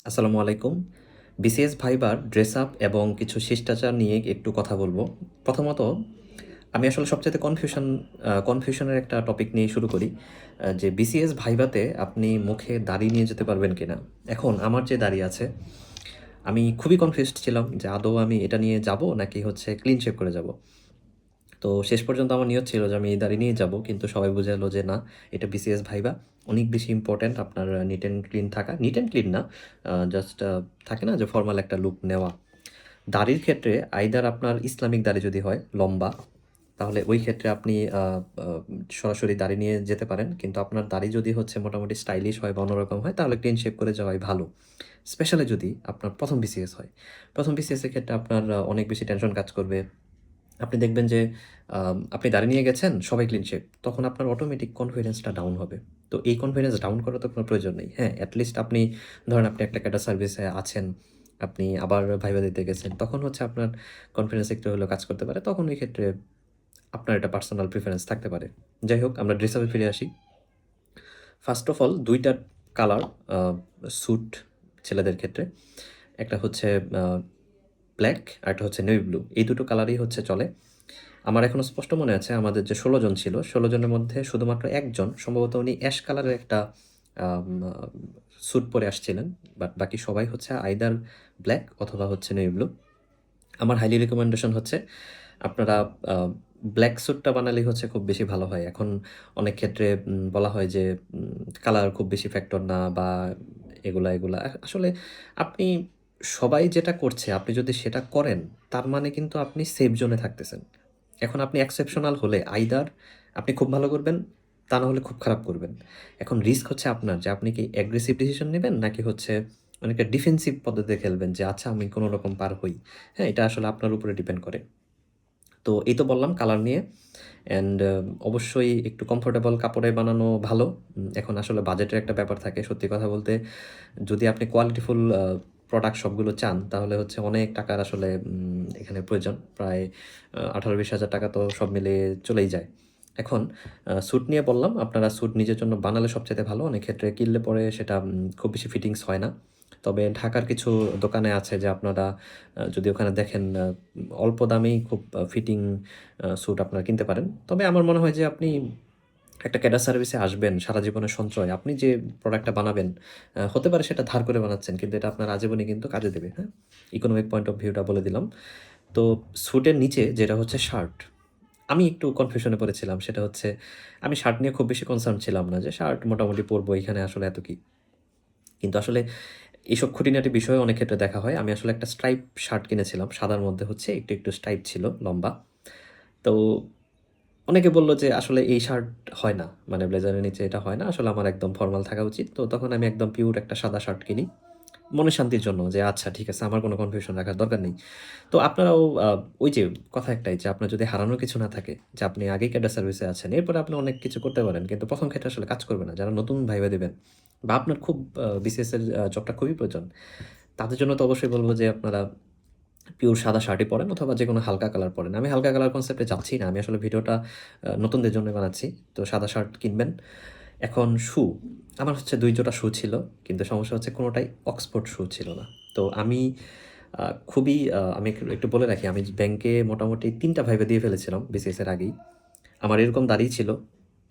আসসালামু আলাইকুম। বিসিএস ভাইবার ড্রেস আপ এবং কিছু শিষ্টাচার নিয়ে একটু কথা বলবো। প্রথমত আমি আসলে সবচাইতে কনফিউশনের একটা টপিক নিয়ে শুরু করি। যে বিসিএস ভাইভাতে আপনি মুখে দাড়ি নিয়ে যেতে পারবেন কিনা? এখন আমার যে দাড়ি আছে, আমি খুবই কনফিউজড ছিলাম যে আদৌ আমি এটা নিয়ে যাবো নাকি হচ্ছে ক্লিন শেভ করে যাবো। তো শেষ পর্যন্ত আমার নিয়ত ছিল যে আমি এই দাড়ি নিয়ে যাবো, কিন্তু সবাই বুঝালো যে না, এটা বিসিএস ভাইবা, অনেক বেশি ইম্পর্ট্যান্ট আপনার নিট অ্যান্ড ক্লিন থাকা। নিট অ্যান্ড ক্লিন না, জাস্ট থাকে না যে ফর্মাল একটা লুক নেওয়া। দাড়ির ক্ষেত্রে আইদার আপনার ইসলামিক দাড়ি যদি হয় লম্বা, তাহলে ওই ক্ষেত্রে আপনি সরাসরি দাড়ি নিয়ে যেতে পারেন। কিন্তু আপনার দাড়ি যদি হচ্ছে মোটামুটি স্টাইলিশ হয় বা অন্যরকম হয়, তাহলে ক্লিন শেভ করে যাওয়াই ভালো। স্পেশালি যদি আপনার প্রথম বিসিএস হয়। প্রথম বিসিএস এর ক্ষেত্রে আপনার অনেক বেশি টেনশন কাজ করবে। আপনি দেখবেন যে আপনি দাঁড়িয়ে নিয়ে গেছেন, সবাই ক্লিন শেভ। তখন আপনার অটোমেটিক কনফিডেন্সটা ডাউন হবে। তো এই কনফিডেন্স ডাউন করার তো কোনো প্রয়োজন নেই। হ্যাঁ, এটলিস্ট আপনি ধরেন আপনি একটা ক্যাডার সার্ভিসে আছেন, আপনি আবার ভাইবা দিতে গেছেন। তখন হচ্ছে আপনার কনফিডেন্স একটু হলেও কাজ করতে পারে। তখন ওই ক্ষেত্রে আপনার একটা পার্সোনাল প্রেফারেন্স থাকতে পারে। যাই হোক, আমরা ড্রেস আপে ফিরে আসি। ফার্স্ট অফ অল ২ টা কালার স্যুট ছেলেদের ক্ষেত্রে। একটা হচ্ছে আ ব্লাক, আরেকটা হচ্ছে নেভি ব্লু। এই দুটো কালারই হচ্ছে চলে। আমার এখনো স্পষ্ট মনে আছে আমাদের যে ১৬ জন ছিল, ১৬ জনের মধ্যে শুধুমাত্র একজন সম্ভবত উনি অ্যাশ কালারের একটা আম আ স্যুট পরে আসছিলেন। বাট বাকি সবাই হচ্ছে আইদার ব্লাক অথবা হচ্ছে নেভি ব্লু। আমার হাইলি রিকমেন্ডেশন হচ্ছে আপনারা আ ব্লাক স্যুটটা বানালেই হচ্ছে খুব বেশি ভালো হয়। এখন অনেক ক্ষেত্রে বলা হয় যে কালার খুব বেশি ফ্যাক্টর না বা এগুলা। আসলে আপনি সবাই যেটা করছে আপনি যদি সেটা করেন, তার মানে কিন্তু আপনি সেফ জোনে থাকতেছেন। এখন আপনি এক্সেপশনাল হলে আইদার আপনি খুব ভালো করবেন, তা না হলে খুব খারাপ করবেন। এখন রিস্ক হচ্ছে আপনার যে আপনি কি অ্যাগ্রেসিভ ডিসিশন নিবেন নাকি হচ্ছে অনেকটা ডিফেন্সিভ পদ্ধতিতে খেলবেন যে আচ্ছা আমি কোনো রকম পার হই। হ্যাঁ, এটা আসলে আপনার উপরে ডিপেন্ড করে। তো এই তো বললাম কালার নিয়ে। অ্যান্ড অবশ্যই একটু কমফোর্টেবল কাপড়ে বানানো ভালো। এখন আসলে বাজেটের একটা ব্যাপার থাকে। সত্যি কথা বলতে যদি আপনি কোয়ালিটিফুল প্রোডাক্ট সবগুলো চান, তাহলে হচ্ছে অনেক টাকার আসলে এখানে প্রয়োজন। প্রায় ১৮-২০ হাজার টাকা তো সব মিলিয়ে চলেই যায়। এখন স্যুট নিয়ে বললাম, আপনারা স্যুট নিজের জন্য বানালে সবচাইতে ভালো। অনেক ক্ষেত্রে কিনলে পরে সেটা খুব বেশি ফিটিংস হয় না। তবে ঢাকার কিছু দোকানে আছে যে আপনারা যদি ওখানে দেখেন অল্প দামেই খুব ফিটিং স্যুট আপনারা কিনতে পারেন। তবে আমার মনে হয় যে আপনি একটা ক্যাডার সার্ভিসে আসবেন, সারা জীবনের সঞ্চয়। আপনি যে প্রোডাক্টটা বানাবেন, হতে পারে সেটা ধার করে বানাচ্ছেন, কিন্তু এটা আপনার আজীবনই কিন্তু কাজে দেবে, হ্যাঁ? ইকোনমিক পয়েন্ট অফ ভিউটা বলে দিলাম। তো স্যুটের নিচে যেটা হচ্ছে শার্ট, আমি একটু কনফিউশনে পড়েছিলাম। সেটা হচ্ছে আমি শার্ট নিয়ে খুব বেশি কনসার্ন ছিলাম না যে শার্ট মোটামুটি পরবো, এখানে আসলে এত কি? কিন্তু আসলে এইসব খুঁটিনাটি বিষয় অনেক ক্ষেত্রে দেখা হয়। আমি আসলে একটা স্ট্রাইপ শার্ট কিনেছিলাম। সাদার মধ্যে হচ্ছে একটু স্ট্রাইপ ছিল লম্বা। তো অনেকে বলল যে আসলে এই শার্ট হয় না। মানে ব্লেজারের নিচে এটা হয় না। আসলে আমার একদম ফরমাল থাকা উচিত। তো তখন আমি একদম পিওর একটা সাদা শার্ট কিনি। মনের শান্তির জন্য যে আচ্ছা ঠিক আছে, আমার কোনো কনফিউশন রাখার দরকার নেই। তো আপনারাও ওই যে কথা একটাই যে আপনার যদি হারানোর কিছু না থাকে, যে আপনি আগেই ক্যাডার সার্ভিসে আছেন, এরপরে আপনি অনেক কিছু করতে পারেন। কিন্তু ১ম ক্ষেত্রে আসলে কাজ করবে না। যারা নতুন ভাইবা দিবেন বা আপনার খুব বিসিএস এর জবটা খুবই প্রয়োজন, তাদের জন্য তো অবশ্যই বলব যে আপনারা পিওর সাদা শার্টই পরেন অথবা যেকোনো হালকা কালার পরেন। আমি হালকা কালার কনসেপ্টে যাচ্ছি না। আমি আসলে ভিডিওটা নতুনদের জন্য বানাচ্ছি। তো সাদা শার্ট কিনবেন। এখন আমার হচ্ছে ২ জোড়া শু ছিল। কিন্তু সমস্যা হচ্ছে কোনোটাই অক্সফোর্ড শু ছিল না। তো আমি আ খুবই আমি একটু বলে রাখি, আমি ব্যাংকে মোটামুটি ৩ টা ভাইবা দিয়ে ফেলেছিলাম বিসিএস এর আগেই। আমার এরকম দাড়ি ছিল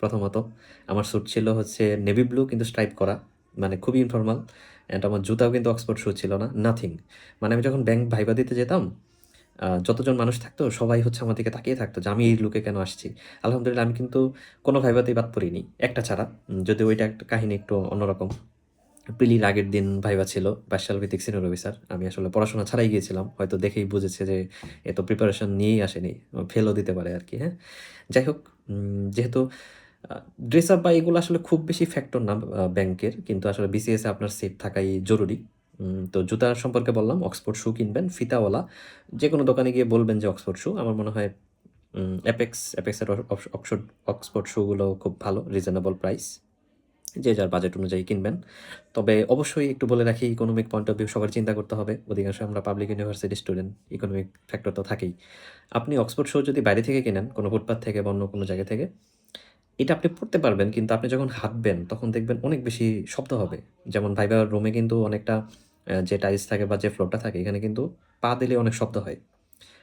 প্রথমত। আমার স্যুট ছিল হচ্ছে নেভি ব্লু কিন্তু স্ট্রাইপ করা। মানে খুবই ইনফর্মাল। অ্যান্ড আমার জুতাও কিন্তু অক্সফোর্ড শু ছিল না। নাথিং। মানে আমি যখন ব্যাংক ভাইবা দিতে যেতাম, যতজন মানুষ থাকতো সবাই হচ্ছে আমার দিকে তাকিয়ে থাকতো যে আমি এই লুকে কেন আসছি। আলহামদুলিল্লাহ আমি কিন্তু কোনো ভাইভাতেই বাদ পড়িনি। একটা ছাড়া। যদিও ওইটা একটা কাহিনী একটু অন্যরকম। প্রিলির আগের দিন ভাইভা ছিল, বাসাল ভিত্তিক সিনিয়র অফিসার। আমি আসলে পড়াশোনা ছাড়াই গিয়েছিলাম। হয়তো দেখেই বুঝেছে যে এ তো প্রিপারেশন নিয়েই আসেনি। ফেলও দিতে পারে আরকি, হ্যাঁ? যাই হোক, যেহেতু আ ড্রেস আপ বা এগুলো আসলে খুব বেশি ফ্যাক্টর না ব্যাংকের। কিন্তু আসলে বিসিএস এ আপনার সেফ থাকাই জরুরি। তো জুতার সম্পর্কে বললাম, অক্সফোর্ড শু কিনবেন ফিতাওয়ালা। যেকোনো দোকানে গিয়ে বলবেন যে অক্সফোর্ড শু। আমার মনে হয় অ্যাপেক্সের অক্সফোর্ড শু গুলো খুব ভালো, রিজনেবল প্রাইস। যে যার বাজেট অনুযায়ী কিনবেন। তবে অবশ্যই একটু বলে রাখি, ইকোনমিক পয়েন্ট অফ ভিউ সবার চিন্তা করতে হবে। অধিকাংশ আমরা public university student, economic factor তো থাকেই। আপনি অক্সফোর্ড শু যদি বাইরে থেকে কেনেন, কোনো ফুটপাত থেকে বা অন্য কোনো জায়গা থেকে, এটা আপনি পড়তে পারবেন, কিন্তু আপনি যখন হাঁটবেন তখন দেখবেন অনেক বেশি শব্দ হবে। যেমন ভাইবা রুমে কিন্তু অনেকটা যে টাইলস থাকে বা যে ফ্লোরটা থাকে এখানে কিন্তু পা দিলে অনেক শব্দ হয়।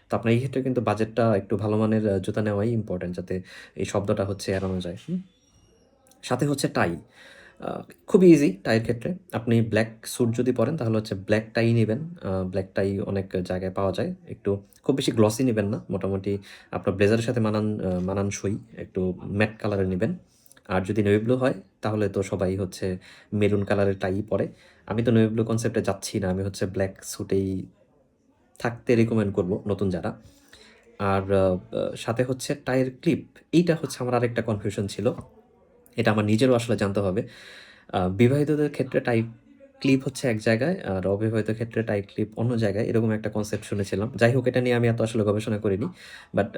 তো আপনার এই ক্ষেত্রে কিন্তু বাজেটটা একটু ভালো মানের জুতা নেওয়াই ইম্পর্টেন্ট, যাতে এই শব্দটা হচ্ছে এড়ানো যায়। সাথে হচ্ছে টাই। আ খুবই ইজি টাইয়ের ক্ষেত্রে। আপনি ব্লাক স্যুট যদি পরেন তাহলে হচ্ছে ব্লাক টাই নিবেন। ব্লাক টাই অনেক জায়গায় পাওয়া যায়। একটু খুব বেশি গ্লসি নিবেন না। মোটামুটি আপনার ব্লেজারের সাথে মানানসই একটু ম্যাট কালারের নিবেন। আর যদি নেভি ব্লু হয় তাহলে তো সবাই হচ্ছে মেরুন কালারের টাই পরে। আমি তো নেভি ব্লু কনসেপ্টে যাচ্ছি না। আমি হচ্ছে ব্লাক স্যুটেই থাকতে রিকমেন্ড করব নতুন যারা। আর সাথে হচ্ছে টাইয়ের ক্লিপ। এইটা হচ্ছে আমার আরেকটা কনফিউশন ছিল। এটা আমার নিজেরও আসলে জানতে হবে। বিবাহিতদের ক্ষেত্রে টাই ক্লিপ হচ্ছে এক জায়গায়, আর অবিবাহিত ক্ষেত্রে টাই ক্লিপ অন্য জায়গায়। এরকম একটা কনসেপ্ট শুনেছিলাম। যাই হোক, এটা নিয়ে আমি এত আসলে গবেষণা করিনি। বাট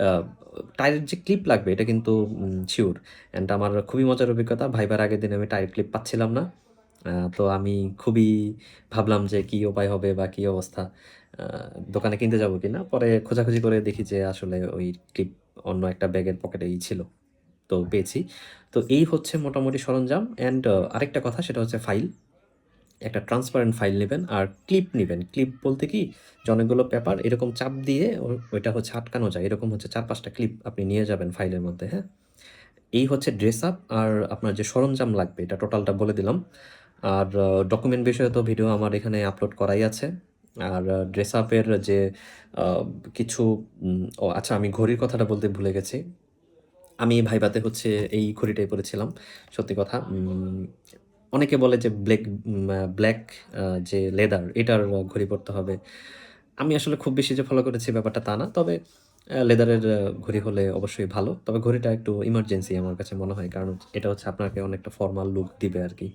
টাইয়ের যে ক্লিপ লাগবে এটা কিন্তু সিউর। অ্যান্ড আমার খুবই মজার অভিজ্ঞতা। ভাইবার আগের দিন আমি টাইয়ের ক্লিপ পাচ্ছিলাম না। তো আমি খুবই ভাবলাম যে কী উপায় হবে বা কী অবস্থা? আ দোকানে কিনতে যাবো কিনা? পরে খোঁজাখুঁজি করে দেখি যে আসলে ওই ক্লিপ অন্য একটা ব্যাগের পকেটেই ছিল। তো পেয়েছি। তো এই হচ্ছে মোটামুটি সরঞ্জাম। অ্যান্ড আরেকটা কথা সেটা হচ্ছে ফাইল। একটা ট্রান্সপারেন্ট ফাইল নিবেন আর ক্লিপ নিবেন। ক্লিপ বলতে কি যে অনেকগুলো পেপার এরকম চাপ দিয়ে ওইটা হচ্ছে আটকানো যায়। এরকম হচ্ছে ৪-৫ টা ক্লিপ আপনি নিয়ে যাবেন ফাইলের মধ্যে, হ্যাঁ? এই হচ্ছে ড্রেস আপ আর আপনার যে সরঞ্জাম লাগবে এটা টোটালটা বলে দিলাম। আর ডকুমেন্ট বিষয়ে তো ভিডিও আমার এখানে আপলোড করাই আছে। আর ড্রেস আপের যে আ কিছু ও আচ্ছা, আমি ঘড়ির কথাটা বলতে ভুলে গেছি। আমি ভাইভাতে হচ্ছে এই ঘড়িটাই পড়েছিলাম। সত্যি কথা। অনেকে বলে যে ব্ল্যাক যে লেদার এটার ঘড়ি পড়তে হবে। আমি আসলে খুব বেশি যে ফলো করেছি ব্যাপারটা তা না। তবে লেদারের ঘড়ি হলে অবশ্যই ভালো। তবে ঘড়িটা একটু ইমার্জেন্সি আমার কাছে মনে হয়। কারণ এটা হচ্ছে আপনাকে অনেকটা ফর্মাল লুক দিবে আরকি।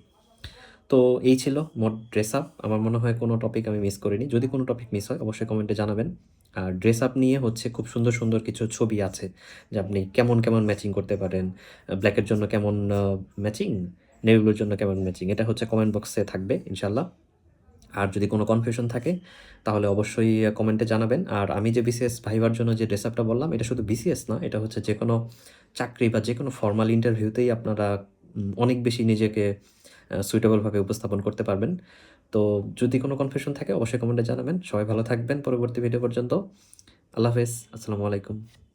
তো এই ছিল মোট ড্রেস আপ। আমার মনে হয় কোনো টপিক আমি মিস করিনি। যদি কোনো টপিক মিস হয় অবশ্যই কমেন্টে জানাবেন। আর ড্রেস আপ নিয়ে হচ্ছে খুব সুন্দর, সুন্দর কিছু ছবি আছে যে আপনি কেমন, কেমন ম্যাচিং করতে পারেন। ব্লাকের জন্য কেমন ম্যাচিং, নেভি ব্লুর জন্য কেমন ম্যাচিং। এটা হচ্ছে কমেন্ট বক্সে থাকবে ইনশাআল্লাহ। আর যদি কোনো কনফিউশন থাকে তাহলে অবশ্যই কমেন্টে জানাবেন। আর আমি যে বিসিএস ভাইবার জন্য যে ড্রেস আপটা বললাম এটা শুধু বিসিএস না, এটা হচ্ছে যেকোনো চাকরি বা যেকোনো ফরমাল ইন্টারভিউতেই আপনারা অনেক বেশি নিজেকে সুইটেবল ভাবে উপস্থাপন করতে পারবেন। তো যদি কোনো কনফিউশন থাকে অবশ্যই কমেন্টে জানাবেন। সবাই ভালো থাকবেন পরবর্তী ভিডিও পর্যন্ত। আল্লাহ হাফেজ। আসসালামু আলাইকুম।